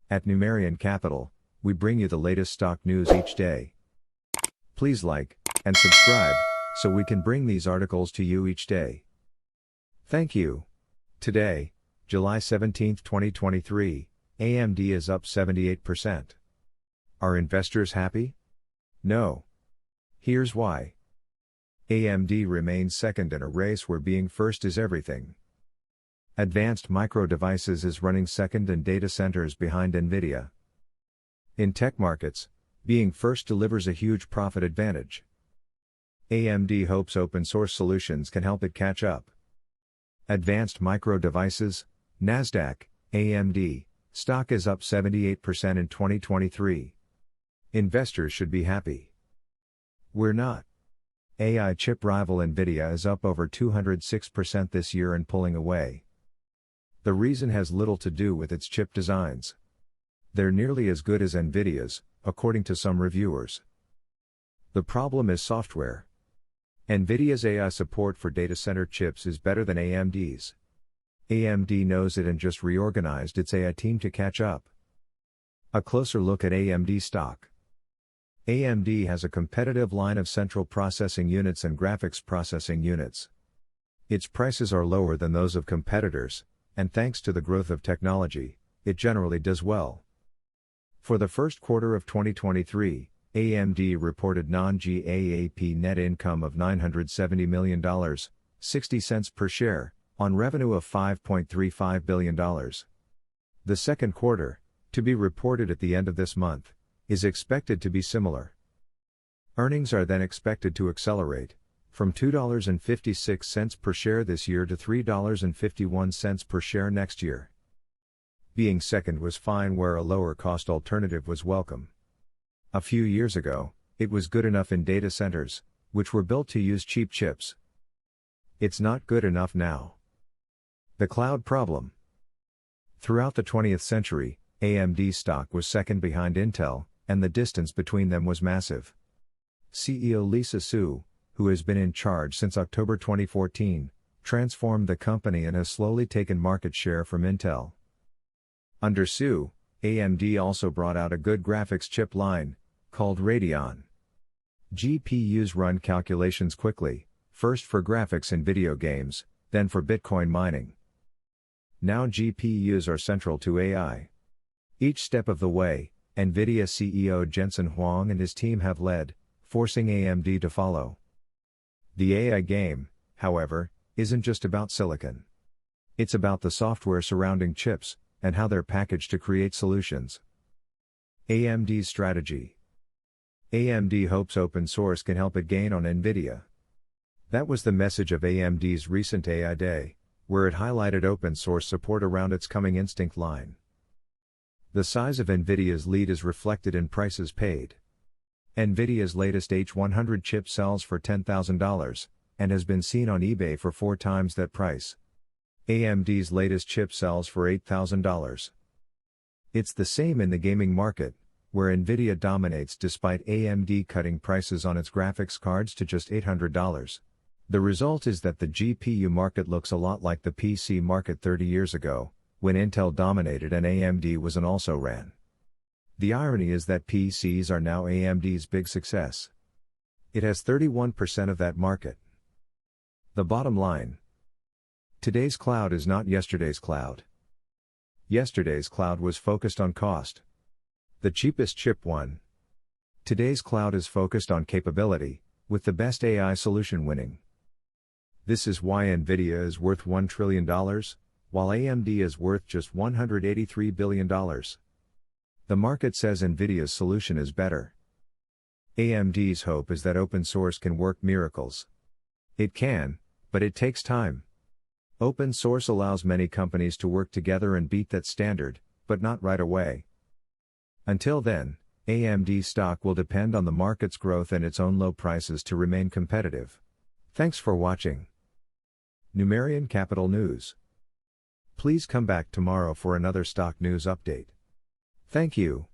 At Numerian Capital, we bring you the latest stock news each day. Please like and subscribe so we can bring these articles to you each day. Thank you. Today, July 17, 2023, AMD is up 78%. Are investors happy? No. Here's why. AMD remains second in a race where being first is everything. Advanced Micro Devices is running second and data centers behind Nvidia. In tech markets, being first delivers a huge profit advantage. AMD hopes open source solutions can help it catch up. Advanced Micro Devices, Nasdaq, AMD, stock is up 78% in 2023. Investors should be happy. We're not. AI chip rival Nvidia is up over 206% this year and pulling away. The reason has little to do with its chip designs. They're nearly as good as Nvidia's, according to some reviewers. The problem is software. Nvidia's AI support for data center chips is better than AMD's. AMD knows it and just reorganized its AI team to catch up. A closer look at AMD stock. AMD has a competitive line of central processing units and graphics processing units. Its prices are lower than those of competitors, and thanks to the growth of technology, it generally does well. For the first quarter of 2023, AMD reported non-GAAP net income of $970 million, 60 cents per share, on revenue of $5.35 billion. The second quarter, to be reported at the end of this month, is expected to be similar. Earnings are then expected to accelerate, from $2.56 per share this year to $3.51 per share next year. Being second was fine where a lower cost alternative was welcome. A few years ago, it was good enough in data centers, which were built to use cheap chips. It's not good enough now. The cloud problem. Throughout the 20th century, AMD stock was second behind Intel, and the distance between them was massive. CEO Lisa Su, who has been in charge since October 2014, transformed the company and has slowly taken market share from Intel. Under Su, AMD also brought out a good graphics chip line, called Radeon. GPUs run calculations quickly, first for graphics in video games, then for Bitcoin mining. Now GPUs are central to AI. Each step of the way, Nvidia CEO Jensen Huang and his team have led, forcing AMD to follow. The AI game, however, isn't just about silicon. It's about the software surrounding chips, and how they're packaged to create solutions. AMD Strategy. AMD hopes open source can help it gain on Nvidia. That was the message of AMD's recent AI Day, where it highlighted open source support around its coming Instinct line. The size of Nvidia's lead is reflected in prices paid. Nvidia's latest H100 chip sells for $10,000, and has been seen on eBay for 4 times that price. AMD's latest chip sells for $8,000. It's the same in the gaming market, where Nvidia dominates despite AMD cutting prices on its graphics cards to just $800. The result is that the GPU market looks a lot like the PC market 30 years ago, when Intel dominated and AMD was an also-ran. The irony is that PCs are now AMD's big success. It has 31% of that market. The bottom line. Today's cloud is not yesterday's cloud. Yesterday's cloud was focused on cost. The cheapest chip won. Today's cloud is focused on capability, with the best AI solution winning. This is why Nvidia is worth $1 trillion, while AMD is worth just $183 billion. The market says Nvidia's solution is better. AMD's hope is that open source can work miracles. It can, but it takes time. Open source allows many companies to work together and beat that standard, but not right away. Until then, AMD stock will depend on the market's growth and its own low prices to remain competitive. Thanks for watching. Numerian Capital News. Please come back tomorrow for another stock news update. Thank you.